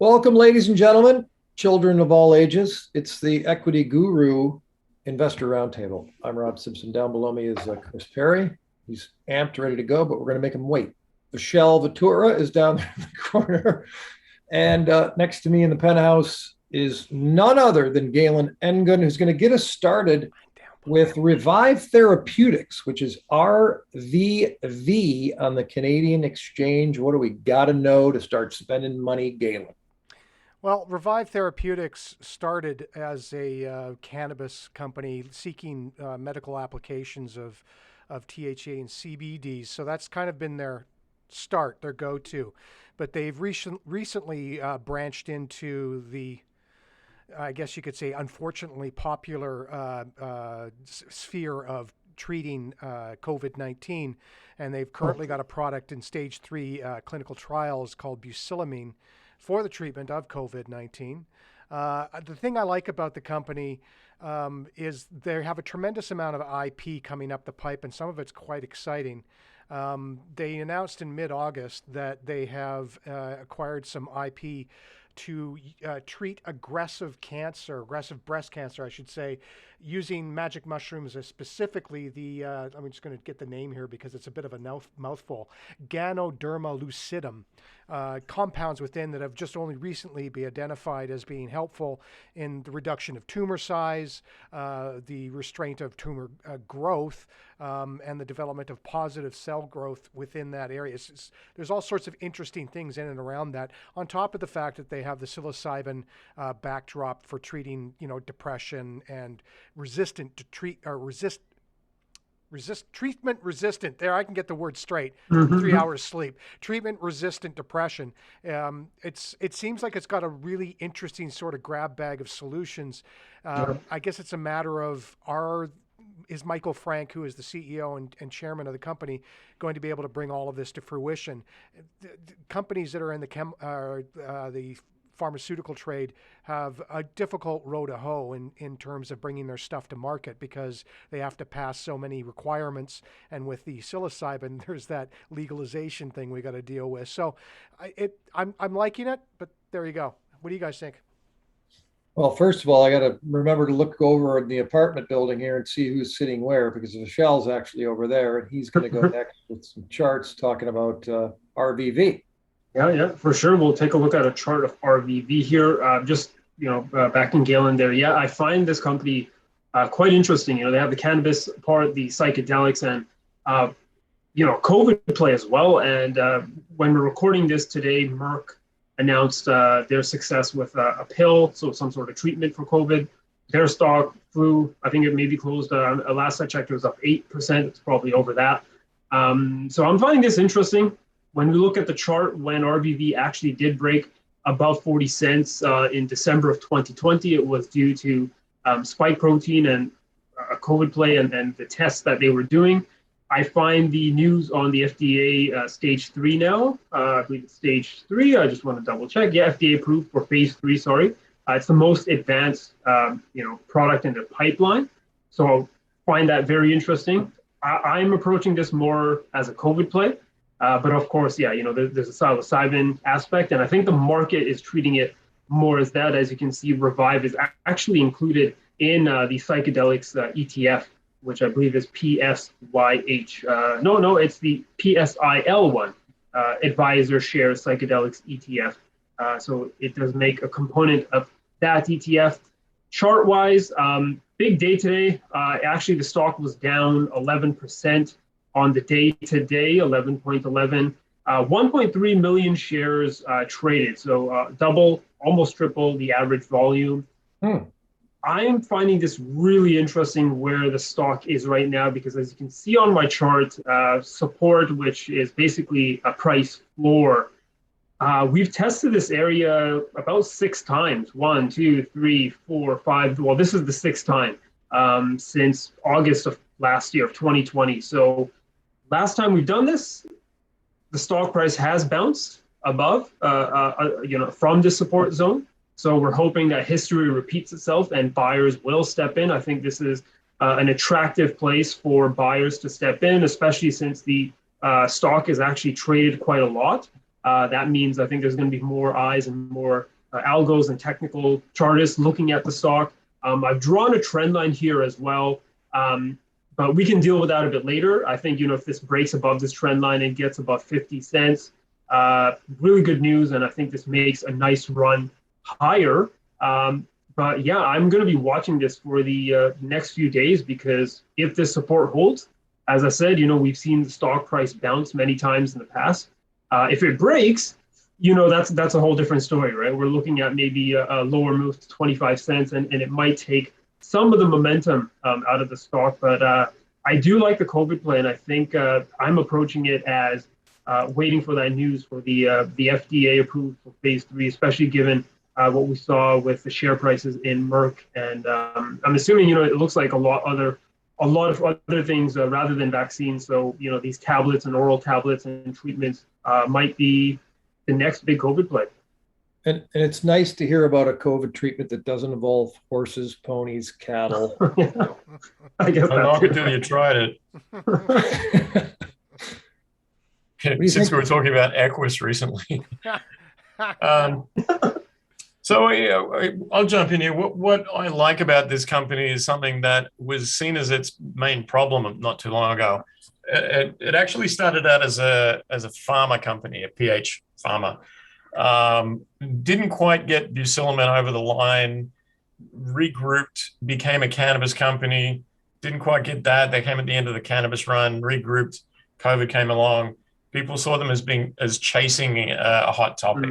Welcome, ladies and gentlemen, children of all ages. It's the Equity.Guru Investor Roundtable. I'm Rob Simpson. Down below me is Chris Perry. He's amped, ready to go, but we're going to make him wait. Michelle Ventura is down there in the corner. And next to me in the penthouse is none other than Galen Engun, who's going to get us started with Revive Therapeutics, which is RVV on the Canadian exchange. What do we got to know to start spending money, Galen? Well, Revive Therapeutics started as a cannabis company seeking medical applications of THA and CBDs. So that's kind of been their start, their go-to. But they've recently branched into the, I guess you could say, unfortunately popular sphere of treating COVID-19. And they've currently got a product in stage 3 clinical trials called bucillamine for the treatment of COVID-19. The thing I like about the company is they have a tremendous amount of IP coming up the pipe, and some of it's quite exciting. They announced in mid-August that they have acquired some IP to treat aggressive breast cancer, I should say, using magic mushrooms, specifically the, I'm just going to get the name here because it's a bit of a mouthful, Ganoderma lucidum, compounds within that have just only recently been identified as being helpful in the reduction of tumor size, the restraint of tumor growth, and the development of positive cell growth within that area. There's all sorts of interesting things in and around that, on top of the fact that they have the psilocybin backdrop for treating, depression and treatment resistant. There, I can get the word straight. 3 hours sleep. Treatment resistant depression. It seems like it's got a really interesting sort of grab bag of solutions. I guess it's a matter of is Michael Frank, who is the CEO and chairman of the company, going to be able to bring all of this to fruition? The companies that are in the pharmaceutical trade have a difficult row to hoe in terms of bringing their stuff to market because they have to pass so many requirements. And with the psilocybin, there's that legalization thing we got to deal with. So I'm liking it, but there you go. What do you guys think? Well, first of all, I got to remember to look over in the apartment building here and see who's sitting where, because Michelle's actually over there, and he's going to go next with some charts talking about RVV. Yeah, for sure. We'll take a look at a chart of RVV here. Back in Galen there. Yeah, I find this company quite interesting. They have the cannabis part, the psychedelics, and COVID play as well. And when we're recording this today, Merck announced their success with a pill, so some sort of treatment for COVID. Their stock flew. I think it maybe closed. Last I checked, it was up 8%. It's probably over that. So I'm finding this interesting. When we look at the chart, when RVV actually did break above 40 cents in December of 2020, it was due to spike protein and a COVID play and the tests that they were doing. I find the news on the FDA stage 3 now. I believe it's stage 3. I just want to double check. Yeah, FDA approved for phase 3. Sorry, it's the most advanced product in the pipeline. So I find that very interesting. I'm approaching this more as a COVID play. But of course, there's a psilocybin aspect, and I think the market is treating it more as that. As you can see, Revive is actually included in the psychedelics ETF, which I believe is PSYH. No, it's the PSIL one, Advisor Shares Psychedelics ETF. So it does make a component of that ETF. Chart-wise, big day today. Actually, the stock was down 11%. On the day today, 11.11, 1.3 million shares traded. So double, almost triple the average volume. I am finding this really interesting where the stock is right now, because as you can see on my chart, support, which is basically a price floor, we've tested this area about 6 times. 1, 2, 3, 4, 5. Well, this is the 6th time since August of last year, of 2020. So last time we've done this, the stock price has bounced above, from the support zone. So we're hoping that history repeats itself and buyers will step in. I think this is an attractive place for buyers to step in, especially since the stock is actually traded quite a lot. That means I think there's going to be more eyes and more algos and technical chartists looking at the stock. I've drawn a trend line here as well, but we can deal with that a bit later. I think, if this breaks above this trend line and gets above 50 cents, really good news. And I think this makes a nice run higher. But yeah, I'm going to be watching this for the next few days, because if this support holds, as I said, we've seen the stock price bounce many times in the past. If it breaks, that's a whole different story, right? We're looking at maybe a lower move to 25 cents, and it might take some of the momentum out of the stock. But I do like the COVID play, and I think I'm approaching it as waiting for that news for the FDA approved for phase 3, especially given what we saw with the share prices in Merck. And I'm assuming, it looks like a lot of other things rather than vaccines. So, these tablets and oral tablets and treatments might be the next big COVID play. And it's nice to hear about a COVID treatment that doesn't involve horses, ponies, cattle. Yeah, I get How that. long until you tried it? Since we were talking about Equus recently. So I'll jump in here. What I like about this company is something that was seen as its main problem not too long ago. It actually started out as a pharma company, a PH pharma. Didn't quite get bucillamine over the line, regrouped, became a cannabis company. Didn't quite get that. They came at the end of the cannabis run, regrouped. COVID came along. People saw them as chasing a hot topic.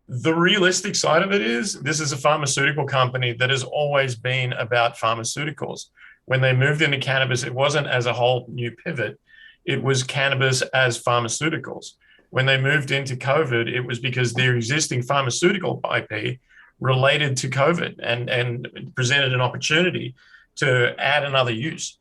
The realistic side of it is this is a pharmaceutical company that has always been about pharmaceuticals. When they moved into cannabis, it wasn't as a whole new pivot. It was cannabis as pharmaceuticals. When they moved into COVID, it was because their existing pharmaceutical IP related to COVID and presented an opportunity to add another use.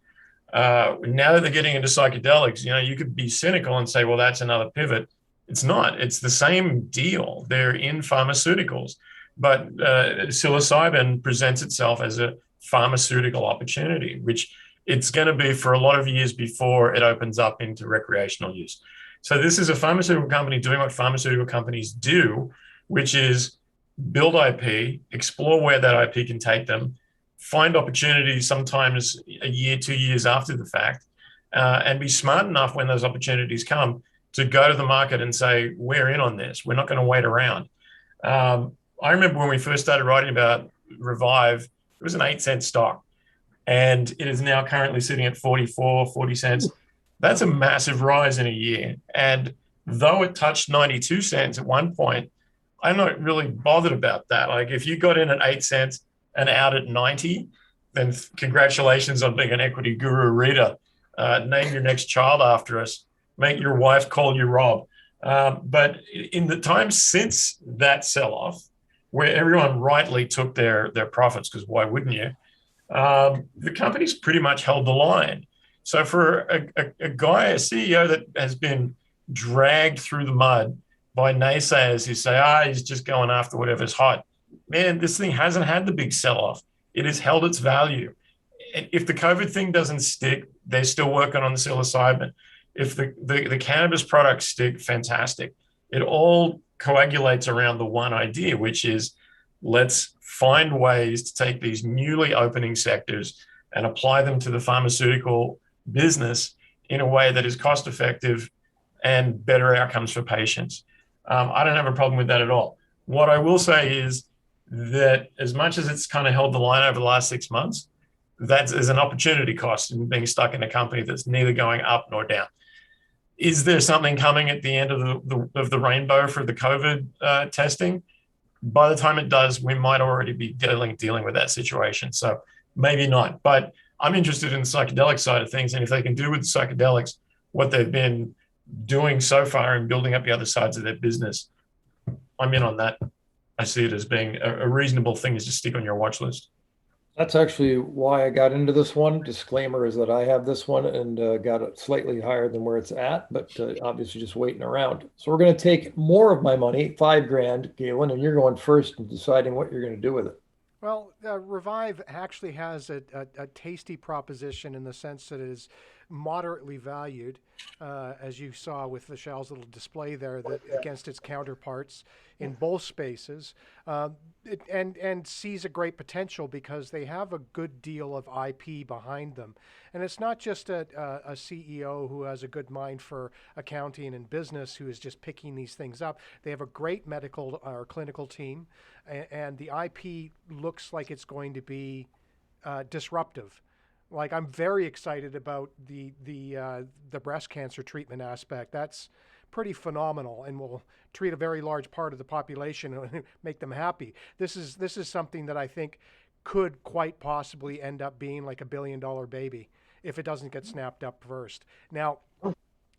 Now that they're getting into psychedelics, you could be cynical and say, well, that's another pivot. It's not. It's the same deal. They're in pharmaceuticals, but psilocybin presents itself as a pharmaceutical opportunity, which it's going to be for a lot of years before it opens up into recreational use. So this is a pharmaceutical company doing what pharmaceutical companies do, which is build IP, explore where that IP can take them, find opportunities sometimes a year, 2 years after the fact, and be smart enough when those opportunities come to go to the market and say, we're in on this. We're not going to wait around. I remember when we first started writing about Revive, it was an 8-cent stock, and it is now currently sitting at 44, 40 cents. That's a massive rise in a year. And though it touched 92 cents at one point, I'm not really bothered about that. Like if you got in at 8 cents and out at 90, then congratulations on being an Equity.Guru reader. Name your next child after us. Make your wife call you Rob. But in the time since that sell-off, where everyone rightly took their profits, because why wouldn't you? The company's pretty much held the line. So for a guy, a CEO that has been dragged through the mud by naysayers who say, he's just going after whatever's hot. Man, this thing hasn't had the big sell-off. It has held its value. And if the COVID thing doesn't stick, they're still working on the psilocybin. If the cannabis products stick, fantastic. It all coagulates around the one idea, which is let's find ways to take these newly opening sectors and apply them to the pharmaceutical business in a way that is cost effective and better outcomes for patients. I don't have a problem with that at all. What I will say is that as much as it's kind of held the line over the last 6 months, that is an opportunity cost in being stuck in a company that's neither going up nor down. Is there something coming at the end of the rainbow for the COVID testing? By the time it does, we might already be dealing with that situation. So maybe not. But I'm interested in the psychedelic side of things. And if they can do with the psychedelics what they've been doing so far and building up the other sides of their business, I'm in on that. I see it as being a reasonable thing to stick on your watch list. That's actually why I got into this one. Disclaimer is that I have this one and got it slightly higher than where it's at, but obviously just waiting around. So we're going to take more of my money, $5,000, Galen, and you're going first and deciding what you're going to do with it. Well, Revive actually has a tasty proposition in the sense that it is moderately valued, as you saw with Vishal's little display there, that against its counterparts in both spaces, and sees a great potential because they have a good deal of IP behind them. And it's not just a CEO who has a good mind for accounting and business who is just picking these things up. They have a great medical or clinical team, and the IP looks like it's going to be disruptive. Like, I'm very excited about the breast cancer treatment aspect. That's pretty phenomenal, and will treat a very large part of the population and make them happy. This is something that I think could quite possibly end up being like $1 billion baby if it doesn't get snapped up first. Now,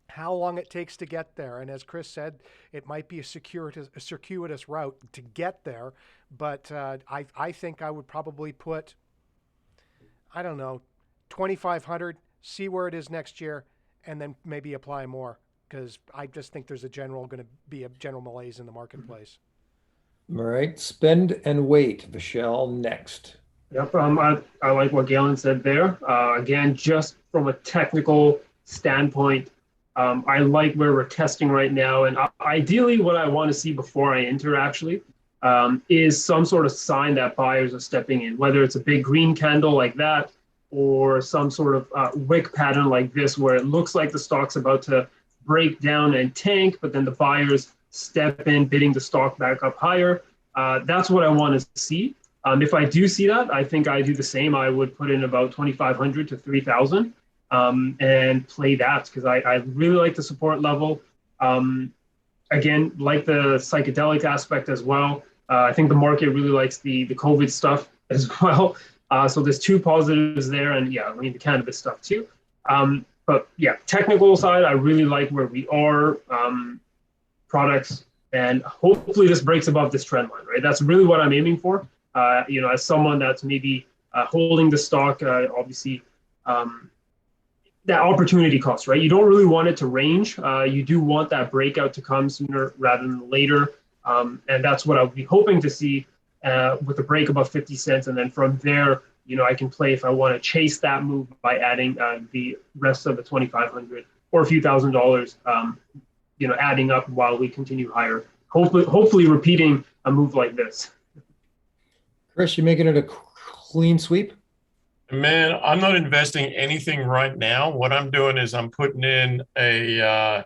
how long it takes to get there, and as Chris said, it might be a circuitous route to get there, but I think I would probably put, I don't know, 2,500, see where it is next year, and then maybe apply more, because I just think there's going to be a general malaise in the marketplace. All right, spend and wait. Vishal, next. Yep, I like what Galen said there. Again, just from a technical standpoint, I like where we're testing right now. And ideally, what I want to see before I enter actually is some sort of sign that buyers are stepping in, whether it's a big green candle like that or some sort of wick pattern like this, where it looks like the stock's about to break down and tank, but then the buyers step in, bidding the stock back up higher. That's what I want to see. If I do see that, I think I do the same. I would put in about 2,500 to 3,000 and play that, because I really like the support level. Again, like the psychedelic aspect as well. I think the market really likes the COVID stuff as well. So there's two positives there, and yeah, I mean the cannabis stuff too. But yeah, technical side, I really like where we are, products, and hopefully this breaks above this trend line, right? That's really what I'm aiming for. As someone that's maybe holding the stock, obviously, that opportunity cost, right? You don't really want it to range. You do want that breakout to come sooner rather than later. And that's what I'll be hoping to see with a break above 50 cents. And then from there, I can play if I want to chase that move by adding the rest of the 2,500 or a few $1,000s, adding up while we continue higher. Hopefully repeating a move like this. Chris, you making it a clean sweep? Man, I'm not investing anything right now. What I'm doing is I'm putting in a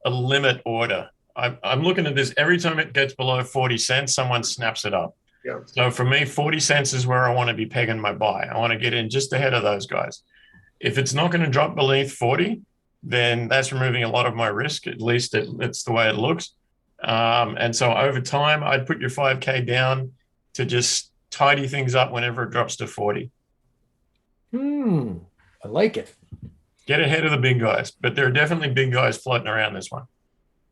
limit order. I'm looking at this every time it gets below 40 cents, someone snaps it up. Yeah. So for me, 40 cents is where I want to be pegging my buy. I want to get in just ahead of those guys. If it's not going to drop beneath 40, then that's removing a lot of my risk. At least it's the way it looks. And so over time, I'd put your 5K down to just tidy things up whenever it drops to 40. I like it. Get ahead of the big guys, but there are definitely big guys floating around this one.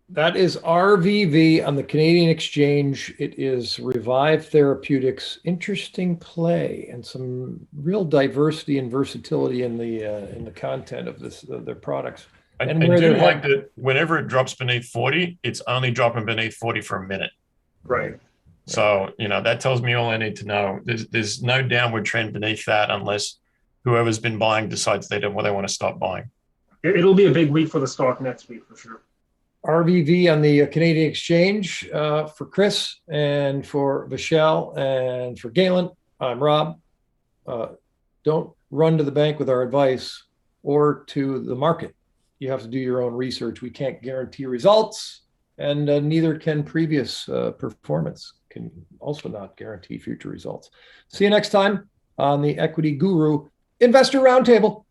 That is RVV on the Canadian exchange. It is Revive Therapeutics. Interesting play and some real diversity and versatility in the content of their products. I do like that whenever it drops beneath 40, it's only dropping beneath 40 for a minute. Right. So, that tells me all I need to know. There's no downward trend beneath that unless whoever's been buying decides they want to stop buying. It'll be a big week for the stock next week for sure. RVV on the Canadian exchange. For Chris and for Vishal and for Galen, I'm Rob. Don't run to the bank with our advice or to the market. You have to do your own research. We can't guarantee results, and neither can previous performance. Can also not guarantee future results. See you next time on the Equity Guru Investor Roundtable.